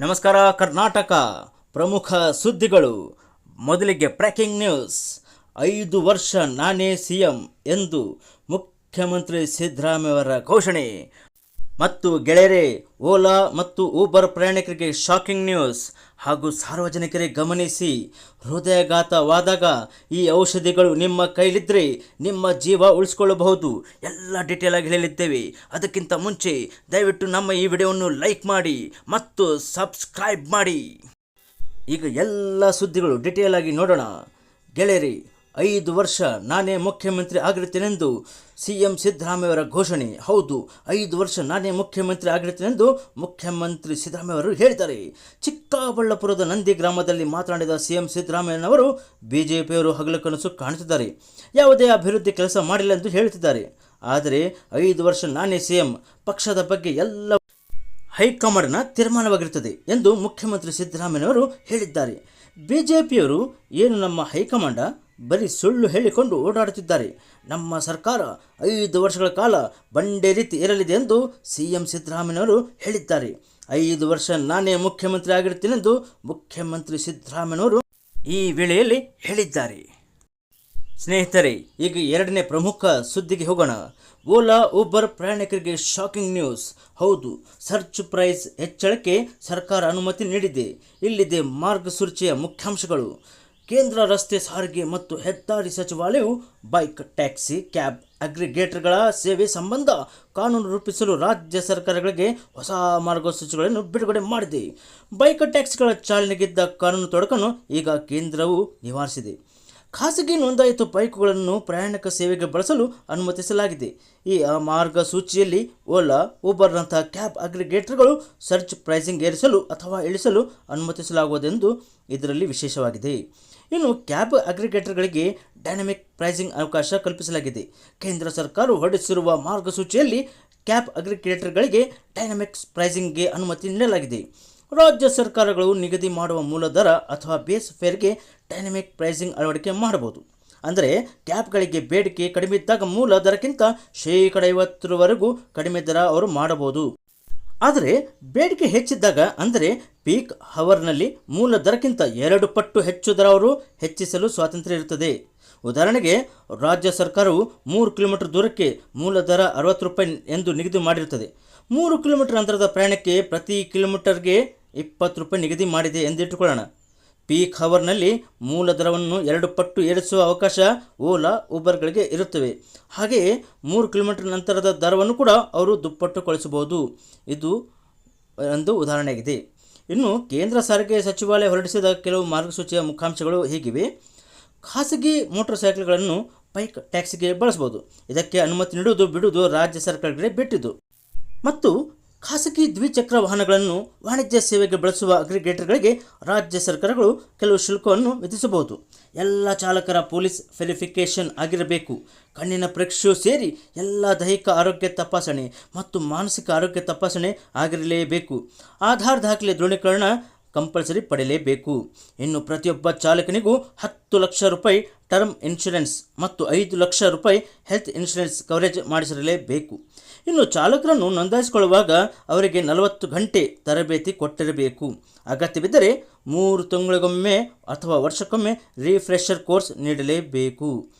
ನಮಸ್ಕಾರ ಕರ್ನಾಟಕ. ಪ್ರಮುಖ ಸುದ್ದಿಗಳು. ಮೊದಲಿಗೆ ಬ್ರೇಕಿಂಗ್ ನ್ಯೂಸ್. 5 ವರ್ಷ ನಾನೇ ಸಿಎಂ ಎಂದು ಮುಖ್ಯಮಂತ್ರಿ ಸಿದ್ದರಾಮಯ್ಯವರ ಘೋಷಣೆ. ಮತ್ತು ಗೆಳೆಯರೇ, ಓಲಾ ಮತ್ತು ಊಬರ್ ಪ್ರಯಾಣಿಕರಿಗೆ ಶಾಕಿಂಗ್ ನ್ಯೂಸ್. ಹಾಗೂ ಸಾರ್ವಜನಿಕರೇ ಗಮನಿಸಿ, ಹೃದಯಾಘಾತವಾದಾಗ ಈ ಔಷಧಿಗಳು ನಿಮ್ಮ ಕೈಲಿದ್ದರೆ ನಿಮ್ಮ ಜೀವ ಉಳಿಸ್ಕೊಳ್ಳಬಹುದು. ಎಲ್ಲ ಡೀಟೇಲ್ ಆಗಿ ಹೇಳಿದ್ದೇವೆ. ಅದಕ್ಕಿಂತ ಮುಂಚೆ ದಯವಿಟ್ಟು ನಮ್ಮ ಈ ವಿಡಿಯೋವನ್ನು ಲೈಕ್ ಮಾಡಿ ಮತ್ತು ಸಬ್ಸ್ಕ್ರೈಬ್ ಮಾಡಿ. ಈಗ ಎಲ್ಲ ಸುದ್ದಿಗಳು ಡೀಟೇಲ್ ಆಗಿ ನೋಡೋಣ. ಗೆಳೆಯರಿ, 5 ವರ್ಷ ನಾನೇ ಮುಖ್ಯಮಂತ್ರಿ ಆಗಿರುತ್ತೇನೆಂದು ಸಿಎಂ ಸಿದ್ದರಾಮಯ್ಯವರ ಘೋಷಣೆ. ಹೌದು, 5 ವರ್ಷ ನಾನೇ ಮುಖ್ಯಮಂತ್ರಿ ಆಗಿರುತ್ತೇನೆಂದು ಮುಖ್ಯಮಂತ್ರಿ ಸಿದ್ದರಾಮಯ್ಯವರು ಹೇಳಿದ್ದಾರೆ. ಚಿಕ್ಕಬಳ್ಳಾಪುರದ ನಂದಿ ಗ್ರಾಮದಲ್ಲಿ ಮಾತನಾಡಿದ ಸಿಎಂ ಸಿದ್ದರಾಮಯ್ಯನವರು ಬಿಜೆಪಿಯವರು ಹಗಲು ಕನಸು ಕಾಣುತ್ತಿದ್ದಾರೆ, ಯಾವುದೇ ಅಭಿವೃದ್ಧಿ ಕೆಲಸ ಮಾಡಿಲ್ಲ ಎಂದು ಹೇಳುತ್ತಿದ್ದಾರೆ. ಆದರೆ 5 ವರ್ಷ ನಾನೇ ಸಿಎಂ, ಪಕ್ಷದ ಬಗ್ಗೆ ಎಲ್ಲ ಹೈಕಮಾಂಡ್ನ ತೀರ್ಮಾನವಾಗಿರುತ್ತದೆ ಎಂದು ಮುಖ್ಯಮಂತ್ರಿ ಸಿದ್ದರಾಮಯ್ಯನವರು ಹೇಳಿದ್ದಾರೆ. ಬಿಜೆಪಿಯವರು ಏನು ನಮ್ಮ ಹೈಕಮಾಂಡ ಬರೀ ಸುಳ್ಳು ಹೇಳಿಕೊಂಡು ಓಡಾಡುತ್ತಿದ್ದಾರೆ. ನಮ್ಮ ಸರ್ಕಾರ 5 ವರ್ಷಗಳ ಕಾಲ ಬಂಡೆ ರೀತಿ ಇರಲಿದೆ ಎಂದು ಸಿಎಂ ಸಿದ್ದರಾಮಯ್ಯನವರು ಹೇಳಿದ್ದಾರೆ. 5 ವರ್ಷ ನಾನೇ ಮುಖ್ಯಮಂತ್ರಿ ಆಗಿರುತ್ತೇನೆಂದು ಮುಖ್ಯಮಂತ್ರಿ ಸಿದ್ದರಾಮಯ್ಯನವರು ಈ ವೇಳೆಯಲ್ಲಿ ಹೇಳಿದ್ದಾರೆ. ಸ್ನೇಹಿತರೆ, ಈಗ ಎರಡನೇ ಪ್ರಮುಖ ಸುದ್ದಿಗೆ ಹೋಗೋಣ. ಓಲಾ ಊಬರ್ ಪ್ರಯಾಣಿಕರಿಗೆ ಶಾಕಿಂಗ್ ನ್ಯೂಸ್. ಹೌದು, ಸರ್ಚ್ ಪ್ರೈಸ್ ಹೆಚ್ಚಳಕ್ಕೆ ಸರ್ಕಾರ ಅನುಮತಿ ನೀಡಿದೆ. ಇಲ್ಲಿದೆ ಮಾರ್ಗಸೂಚಿಯ ಮುಖ್ಯಾಂಶಗಳು. ಕೇಂದ್ರ ರಸ್ತೆ ಸಾರಿಗೆ ಮತ್ತು ಹೆದ್ದಾರಿ ಸಚಿವಾಲಯವು ಬೈಕ್, ಟ್ಯಾಕ್ಸಿ, ಕ್ಯಾಬ್ ಅಗ್ರಿಗೇಟರ್ಗಳ ಸೇವೆ ಸಂಬಂಧ ಕಾನೂನು ರೂಪಿಸಲು ರಾಜ್ಯ ಸರ್ಕಾರಗಳಿಗೆ ಹೊಸ ಮಾರ್ಗಸೂಚಿಗಳನ್ನು ಬಿಡುಗಡೆ ಮಾಡಿದೆ. ಬೈಕ್, ಟ್ಯಾಕ್ಸಿಗಳ ಚಾಲನೆಗಿದ್ದ ಕಾನೂನು ತೊಡಕನ್ನು ಈಗ ಕೇಂದ್ರವು ನಿವಾರಿಸಿದೆ. ಖಾಸಗಿ ನೋಂದಾಯಿತ ಬೈಕುಗಳನ್ನು ಪ್ರಯಾಣಿಕ ಸೇವೆಗೆ ಬಳಸಲು ಅನುಮತಿಸಲಾಗಿದೆ. ಈ ಮಾರ್ಗಸೂಚಿಯಲ್ಲಿ ಓಲಾ, ಊಬರ್ನಂತಹ ಕ್ಯಾಬ್ ಅಗ್ರಿಗೇಟರ್ಗಳು ಸರ್ಚ್ ಪ್ರೈಸಿಂಗ್ ಏರಿಸಲು ಅಥವಾ ಇಳಿಸಲು ಅನುಮತಿಸಲಾಗುವುದೆಂದು ಇದರಲ್ಲಿ ವಿಶೇಷವಾಗಿದೆ. ಇನ್ನು ಕ್ಯಾಬ್ ಅಗ್ರಿಗೇಟರ್ಗಳಿಗೆ ಡೈನಮಿಕ್ ಪ್ರೈಸಿಂಗ್ ಅವಕಾಶ ಕಲ್ಪಿಸಲಾಗಿದೆ. ಕೇಂದ್ರ ಸರ್ಕಾರವು ಹೊರಡಿಸಿರುವ ಮಾರ್ಗಸೂಚಿಯಲ್ಲಿ ಕ್ಯಾಬ್ ಅಗ್ರಿಗೇಟರ್ಗಳಿಗೆ ಡೈನಮಿಕ್ ಪ್ರೈಸಿಂಗ್ಗೆ ಅನುಮತಿ ನೀಡಲಾಗಿದೆ. ರಾಜ್ಯ ಸರ್ಕಾರಗಳು ನಿಗದಿ ಮಾಡುವ ಮೂಲ ದರ ಅಥವಾ ಬೇಸ್ ಫೇರ್ಗೆ ಡೈನಮಿಕ್ ಪ್ರೈಸಿಂಗ್ ಅಳವಡಿಕೆ ಮಾಡಬಹುದು. ಅಂದರೆ ಕ್ಯಾಬ್ಗಳಿಗೆ ಬೇಡಿಕೆ ಕಡಿಮೆ ಇದ್ದಾಗ ಮೂಲ ದರಕ್ಕಿಂತ 50% ಕಡಿಮೆ ದರ ಅವರು ಮಾಡಬಹುದು. ಆದರೆ ಬೇಡಿಕೆ ಹೆಚ್ಚಿದ್ದಾಗ, ಅಂದರೆ ಪೀಕ್ ಹವರ್ನಲ್ಲಿ ಮೂಲ ದರಕ್ಕಿಂತ 2 ಪಟ್ಟು ಹೆಚ್ಚು ದರ ಅವರು ಹೆಚ್ಚಿಸಲು ಸ್ವಾತಂತ್ರ್ಯ ಇರುತ್ತದೆ. ಉದಾಹರಣೆಗೆ, ರಾಜ್ಯ ಸರ್ಕಾರವು 3 ಕಿಲೋಮೀಟರ್ ದೂರಕ್ಕೆ ಮೂಲ ದರ 60 ರೂಪಾಯಿ ಎಂದು ನಿಗದಿ ಮಾಡಿರುತ್ತದೆ. 3 ಕಿಲೋಮೀಟರ್ ಅಂತರದ ಪ್ರಯಾಣಕ್ಕೆ ಪ್ರತಿ ಕಿಲೋಮೀಟರ್ಗೆ 20 ರೂಪಾಯಿ ನಿಗದಿ ಮಾಡಿದೆ ಎಂದಿಟ್ಟುಕೊಳ್ಳೋಣ. ಪೀಕ್ ಹವರ್ನಲ್ಲಿ ಮೂಲ ದರವನ್ನು 2 ಪಟ್ಟು ಏರಿಸುವ ಅವಕಾಶ ಓಲಾ, ಊಬರ್ಗಳಿಗೆ ಇರುತ್ತವೆ. ಹಾಗೆಯೇ 3 ಕಿಲೋಮೀಟರ್ ನಂತರದ ದರವನ್ನು ಕೂಡ ಅವರು ದುಪ್ಪಟ್ಟುಗೊಳಿಸಬಹುದು. ಇದು ಒಂದು ಉದಾಹರಣೆಯಾಗಿದೆ. ಇನ್ನು ಕೇಂದ್ರ ಸಾರಿಗೆ ಸಚಿವಾಲಯ ಹೊರಡಿಸಿದ ಕೆಲವು ಮಾರ್ಗಸೂಚಿಯ ಮುಖ್ಯಾಂಶಗಳು ಹೀಗಿವೆ. ಖಾಸಗಿ ಮೋಟಾರ್ ಸೈಕಲ್ಗಳನ್ನು ಬೈಕ್, ಟ್ಯಾಕ್ಸಿಗೆ ಬಳಸಬಹುದು. ಇದಕ್ಕೆ ಅನುಮತಿ ನೀಡುವುದು ಬಿಡುವುದು ರಾಜ್ಯ ಸರ್ಕಾರಗಳಿಗೆ ಬಿಟ್ಟಿದ್ದು. ಮತ್ತು ಖಾಸಗಿ ದ್ವಿಚಕ್ರ ವಾಹನಗಳನ್ನು ವಾಣಿಜ್ಯ ಸೇವೆಗೆ ಬಳಸುವ ಅಗ್ರಿಗೇಟರ್ಗಳಿಗೆ ರಾಜ್ಯ ಸರ್ಕಾರಗಳು ಕೆಲವು ಶುಲ್ಕವನ್ನು ವಿಧಿಸಬಹುದು. ಎಲ್ಲ ಚಾಲಕರ ಪೊಲೀಸ್ ವೆರಿಫಿಕೇಷನ್ ಆಗಿರಬೇಕು. ಕಣ್ಣಿನ ಪರೀಕ್ಷೆಯೂ ಸೇರಿ ಎಲ್ಲ ದೈಹಿಕ ಆರೋಗ್ಯ ತಪಾಸಣೆ ಮತ್ತು ಮಾನಸಿಕ ಆರೋಗ್ಯ ತಪಾಸಣೆ ಆಗಿರಲೇಬೇಕು. ಆಧಾರ್ ದಾಖಲೆ ದೃಢೀಕರಣ ಕಂಪಲ್ಸರಿ ಪಡೆಯಲೇಬೇಕು. ಇನ್ನು ಪ್ರತಿಯೊಬ್ಬ ಚಾಲಕನಿಗೂ 10 ಲಕ್ಷ ರೂಪಾಯಿ ಟರ್ಮ್ ಇನ್ಶೂರೆನ್ಸ್ ಮತ್ತು 5 ಲಕ್ಷ ರೂಪಾಯಿ ಹೆಲ್ತ್ ಇನ್ಶೂರೆನ್ಸ್ ಕವರೇಜ್ ಮಾಡಿಸಿರಲೇಬೇಕು. ಇನ್ನು ಚಾಲಕರನ್ನು ನೋಂದಾಯಿಸಿಕೊಳ್ಳುವಾಗ ಅವರಿಗೆ 40 ಗಂಟೆ ತರಬೇತಿ ಕೊಟ್ಟಿರಬೇಕು. ಅಗತ್ಯವಿದ್ದರೆ 3 ತಿಂಗಳಿಗೊಮ್ಮೆ ಅಥವಾ ವರ್ಷಕ್ಕೊಮ್ಮೆ ರಿಫ್ರೆಷರ್ ಕೋರ್ಸ್ ನೀಡಲೇಬೇಕು.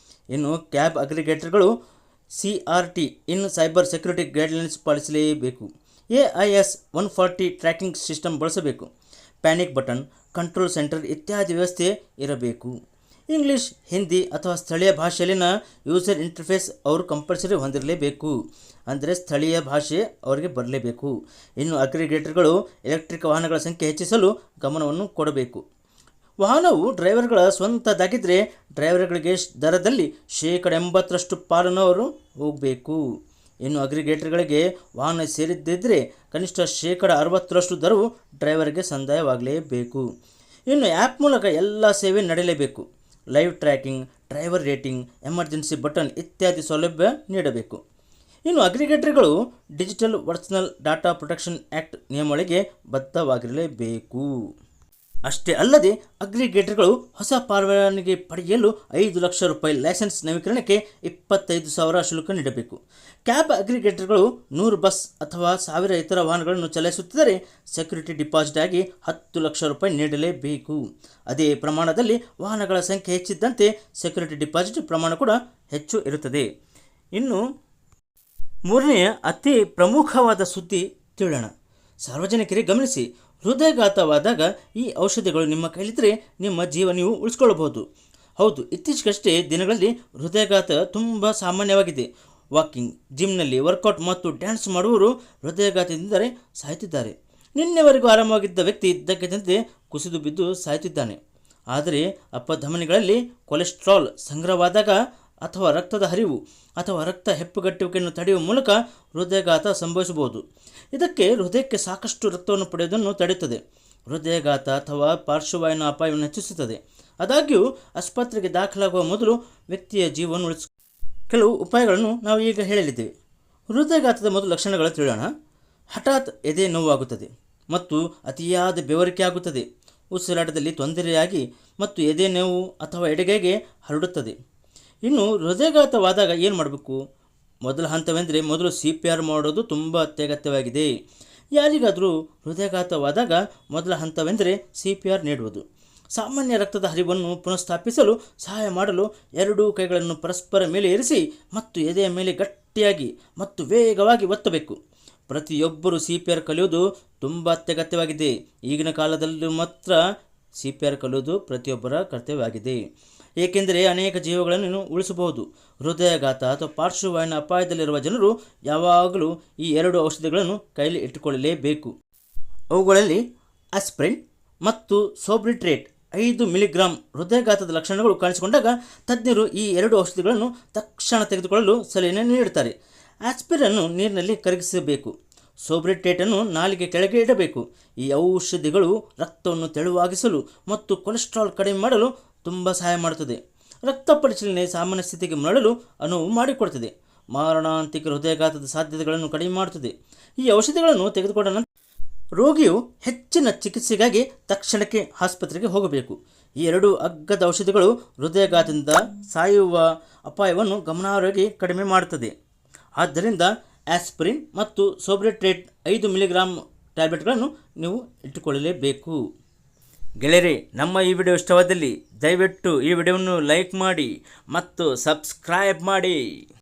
ಇನ್ನು ಕ್ಯಾಬ್ ಅಗ್ರಿಗೇಟರ್ಗಳು CRT in cyber security guidelines ಪಾಲಿಸಲೇಬೇಕು. AIS 140 ಟ್ರ್ಯಾಕಿಂಗ್ ಸಿಸ್ಟಮ್ ಬಳಸಬೇಕು. ಪ್ಯಾನಿಕ್ ಬಟನ್, ಕಂಟ್ರೋಲ್ ಸೆಂಟರ್ ಇತ್ಯಾದಿ ವ್ಯವಸ್ಥೆ ಇರಬೇಕು. ಇಂಗ್ಲೀಷ್, ಹಿಂದಿ ಅಥವಾ ಸ್ಥಳೀಯ ಭಾಷೆಯಲ್ಲಿನ ಯೂಸರ್ ಇಂಟರ್ಫೇಸ್ ಅವರು ಕಂಪಲ್ಸರಿ ಹೊಂದಿರಲೇಬೇಕು. ಅಂದರೆ ಸ್ಥಳೀಯ ಭಾಷೆ ಅವರಿಗೆ ಬರಲೇಬೇಕು. ಇನ್ನು ಅಗ್ರಿಗೇಟರ್ಗಳು ಎಲೆಕ್ಟ್ರಿಕ್ ವಾಹನಗಳ ಸಂಖ್ಯೆ ಹೆಚ್ಚಿಸಲು ಗಮನವನ್ನು ಕೊಡಬೇಕು. ವಾಹನವು ಡ್ರೈವರ್ಗಳ ಸ್ವಂತದಾಗಿದ್ದರೆ ಡ್ರೈವರ್ಗಳಿಗೆ ದರದಲ್ಲಿ 80% ಪಾಲನ್ನು ಅವರು ಹೋಗಬೇಕು. ಇನ್ನು ಅಗ್ರಿಗೇಟರ್ಗಳಿಗೆ ವಾಹನ ಸೇರಿದ್ದಿದ್ದರೆ ಕನಿಷ್ಠ 60% ದರವು ಡ್ರೈವರ್ಗೆ ಸಂದಾಯವಾಗಲೇಬೇಕು. ಇನ್ನು ಆ್ಯಪ್ ಮೂಲಕ ಎಲ್ಲ ಸೇವೆ ನಡೆಯಲೇಬೇಕು. Live tracking, driver rating, emergency button ಇತ್ಯಾದಿ ಸೌಲಭ್ಯ ನೀಡಬೇಕು. ಇನ್ನು ಅಗ್ರಿಗೇಟರ್ಗಳು digital personal data protection act ನಿಯಮಗಳಿಗೆ ಬದ್ಧವಾಗಿರಲೇಬೇಕು. ಅಷ್ಟೇ ಅಲ್ಲದೆ ಅಗ್ರಿಗೇಟರ್ಗಳು ಹೊಸ ಪರವಾನಗಿ ಪಡೆಯಲು 5 ಲಕ್ಷ ರೂಪಾಯಿ, ಲೈಸೆನ್ಸ್ ನವೀಕರಣಕ್ಕೆ 25,000 ಶುಲ್ಕ ನೀಡಬೇಕು. ಕ್ಯಾಬ್ ಅಗ್ರಿಗೇಟರ್ಗಳು 100 ಬಸ್ ಅಥವಾ 1000 ಇತರ ವಾಹನಗಳನ್ನು ಚಲಾಯಿಸುತ್ತಿದ್ದರೆ ಸೆಕ್ಯೂರಿಟಿ ಡಿಪಾಸಿಟ್ ಆಗಿ 10 ಲಕ್ಷ ರೂಪಾಯಿ ನೀಡಲೇಬೇಕು. ಅದೇ ಪ್ರಮಾಣದಲ್ಲಿ ವಾಹನಗಳ ಸಂಖ್ಯೆ ಹೆಚ್ಚಿದ್ದಂತೆ ಸೆಕ್ಯೂರಿಟಿ ಡಿಪಾಸಿಟ್ ಪ್ರಮಾಣ ಕೂಡ ಹೆಚ್ಚು ಇರುತ್ತದೆ. ಇನ್ನು ಮೂರನೆಯ ಅತಿ ಪ್ರಮುಖವಾದ ಸುದ್ದಿ ತಿಳಿಯೋಣ. ಸಾರ್ವಜನಿಕರಿಗೆ ಗಮನಿಸಿ, ಹೃದಯಾಘಾತವಾದಾಗ ಈ ಔಷಧಿಗಳು ನಿಮ್ಮ ಕೈಲಿದ್ದರೆ ನಿಮ್ಮ ಜೀವ ನೀವು ಉಳಿಸ್ಕೊಳ್ಳಬಹುದು. ಹೌದು, ಇತ್ತೀಚೆಗಷ್ಟೇ ದಿನಗಳಲ್ಲಿ ಹೃದಯಾಘಾತ ತುಂಬ ಸಾಮಾನ್ಯವಾಗಿದೆ. ವಾಕಿಂಗ್, ಜಿಮ್ನಲ್ಲಿ ವರ್ಕೌಟ್ ಮತ್ತು ಡ್ಯಾನ್ಸ್ ಮಾಡುವವರು ಹೃದಯಾಘಾತದಿಂದ ಸಾಯುತ್ತಿದ್ದಾರೆ. ನಿನ್ನೆವರೆಗೂ ಆರಾಮವಾಗಿದ್ದ ವ್ಯಕ್ತಿ ಇದ್ದಕ್ಕಿದ್ದಂತೆ ಕುಸಿದು ಬಿದ್ದು ಸಾಯುತ್ತಿದ್ದಾನೆ. ಆದರೆ ಅಪಧಮನಿಗಳಲ್ಲಿ ಕೊಲೆಸ್ಟ್ರಾಲ್ ಸಂಗ್ರಹವಾದಾಗ ಅಥವಾ ರಕ್ತದ ಹರಿವು ಅಥವಾ ರಕ್ತ ಹೆಪ್ಪುಗಟ್ಟುವಿಕೆಯನ್ನು ತಡೆಯುವ ಮೂಲಕ ಹೃದಯಾಘಾತ ಸಂಭವಿಸಬಹುದು. ಇದಕ್ಕೆ ಹೃದಯಕ್ಕೆ ಸಾಕಷ್ಟು ರಕ್ತವನ್ನು ಪಡೆಯುವುದನ್ನು ತಡೆಯುತ್ತದೆ. ಹೃದಯಾಘಾತ ಅಥವಾ ಪಾರ್ಶ್ವವಾಯುವಿನ ಅಪಾಯವನ್ನು ಹೆಚ್ಚಿಸುತ್ತದೆ. ಆದಾಗ್ಯೂ ಆಸ್ಪತ್ರೆಗೆ ದಾಖಲಾಗುವ ಮೊದಲು ವ್ಯಕ್ತಿಯ ಜೀವವನ್ನು ಉಳಿಸ ಕೆಲವು ಉಪಾಯಗಳನ್ನು ನಾವು ಈಗ ಹೇಳಲಿದ್ದೇವೆ. ಹೃದಯಾಘಾತದ ಮೊದಲು ಲಕ್ಷಣಗಳು ತಿಳಿಯೋಣ. ಹಠಾತ್ ಎದೆ ನೋವಾಗುತ್ತದೆ ಮತ್ತು ಅತಿಯಾದ ಬೆವರಿಕೆ ಆಗುತ್ತದೆ. ಉಸಿರಾಟದಲ್ಲಿ ತೊಂದರೆಯಾಗಿ ಮತ್ತು ಎದೆ ನೋವು ಅಥವಾ ಎಡಗೈಗೆ ಹರಡುತ್ತದೆ. ಇನ್ನು ಹೃದಯಾಘಾತವಾದಾಗ ಏನು ಮಾಡಬೇಕು? ಮೊದಲ ಹಂತವೆಂದರೆ ಮೊದಲು CPR ಮಾಡೋದು ತುಂಬ ಅತ್ಯಗತ್ಯವಾಗಿದೆ. ಯಾರಿಗಾದರೂ ಹೃದಯಾಘಾತವಾದಾಗ ಮೊದಲ ಹಂತವೆಂದರೆ CPR ನೀಡುವುದು. ಸಾಮಾನ್ಯ ರಕ್ತದ ಹರಿವನ್ನು ಪುನಃಸ್ಥಾಪಿಸಲು ಸಹಾಯ ಮಾಡಲು ಎರಡೂ ಕೈಗಳನ್ನು ಪರಸ್ಪರ ಮೇಲೆ ಇರಿಸಿ ಮತ್ತು ಎದೆಯ ಮೇಲೆ ಗಟ್ಟಿಯಾಗಿ ಮತ್ತು ವೇಗವಾಗಿ ಒತ್ತಬೇಕು. ಪ್ರತಿಯೊಬ್ಬರೂ CPR ಕಲಿಯುವುದು ತುಂಬ ಅತ್ಯಗತ್ಯವಾಗಿದೆ. ಈಗಿನ ಕಾಲದಲ್ಲೂ ಮಾತ್ರ CPR ಕಲಿಯುವುದು ಪ್ರತಿಯೊಬ್ಬರ ಕರ್ತವ್ಯವಾಗಿದೆ, ಏಕೆಂದರೆ ಅನೇಕ ಜೀವಗಳನ್ನು ಉಳಿಸಬಹುದು. ಹೃದಯಾಘಾತ ಅಥವಾ ಪಾರ್ಶ್ವವಾಯುವಿನ ಅಪಾಯದಲ್ಲಿರುವ ಜನರು ಯಾವಾಗಲೂ ಈ 2 ಔಷಧಿಗಳನ್ನು ಕೈಲಿ ಇಟ್ಟುಕೊಳ್ಳಲೇಬೇಕು. ಅವುಗಳಲ್ಲಿ ಆಸ್ಪಿರಿನ್ ಮತ್ತು ಸೋಬ್ರಿಟ್ರೇಟ್ 5 ಮಿಲಿಗ್ರಾಂ. ಹೃದಯಾಘಾತದ ಲಕ್ಷಣಗಳು ಕಾಣಿಸಿಕೊಂಡಾಗ ತಜ್ಞರು ಈ 2 ಔಷಧಿಗಳನ್ನು ತಕ್ಷಣ ತೆಗೆದುಕೊಳ್ಳಲು ಸಲಹೆ ನೀಡುತ್ತಾರೆ. ಆಸ್ಪಿರಿನ್ ನೀರಿನಲ್ಲಿ ಕರಗಿಸಬೇಕು. ಸೋಬ್ರಿಟ್ರೇಟನ್ನು ನಾಲಿಗೆ ಕೆಳಗೆ ಇಡಬೇಕು. ಈ ಔಷಧಿಗಳು ರಕ್ತವನ್ನು ತೆಳುವಾಗಿಸಲು ಮತ್ತು ಕೊಲೆಸ್ಟ್ರಾಲ್ ಕಡಿಮೆ ಮಾಡಲು ತುಂಬ ಸಹಾಯ ಮಾಡುತ್ತದೆ. ರಕ್ತ ಪರಿಶೀಲನೆ ಸಾಮಾನ್ಯ ಸ್ಥಿತಿಗೆ ಮರಳಲು ಅನುವು ಮಾಡಿಕೊಡುತ್ತದೆ. ಮಾರಣಾಂತಿಕ ಹೃದಯಾಘಾತದ ಸಾಧ್ಯತೆಗಳನ್ನು ಕಡಿಮೆ ಮಾಡುತ್ತದೆ. ಈ ಔಷಧಿಗಳನ್ನು ತೆಗೆದುಕೊಂಡ ನಂತರ ರೋಗಿಯು ಹೆಚ್ಚಿನ ಚಿಕಿತ್ಸೆಗಾಗಿ ತಕ್ಷಣಕ್ಕೆ ಆಸ್ಪತ್ರೆಗೆ ಹೋಗಬೇಕು. ಈ 2 ಅಗ್ಗದ ಔಷಧಿಗಳು ಹೃದಯಾಘಾತದಿಂದ ಸಾಯುವ ಅಪಾಯವನ್ನು ಗಮನಾರ್ಹವಾಗಿ ಕಡಿಮೆ ಮಾಡುತ್ತದೆ. ಆದ್ದರಿಂದ ಆಸ್ಪಿರಿನ್ ಮತ್ತು ಸೋಬ್ರಿಟ್ರೇಟ್ 5 ಮಿಲಿಗ್ರಾಂ ಟ್ಯಾಬ್ಲೆಟ್ಗಳನ್ನು ನೀವು ಇಟ್ಟುಕೊಳ್ಳಲೇಬೇಕು. ಗೆಳೆಯರೇ, ನಮ್ಮ ಈ ವಿಡಿಯೋ ಇಷ್ಟವಾದಲ್ಲಿ ದಯವಿಟ್ಟು ಈ ವಿಡಿಯೋವನ್ನು ಲೈಕ್ ಮಾಡಿ ಮತ್ತು ಸಬ್ಸ್ಕ್ರೈಬ್ ಮಾಡಿ.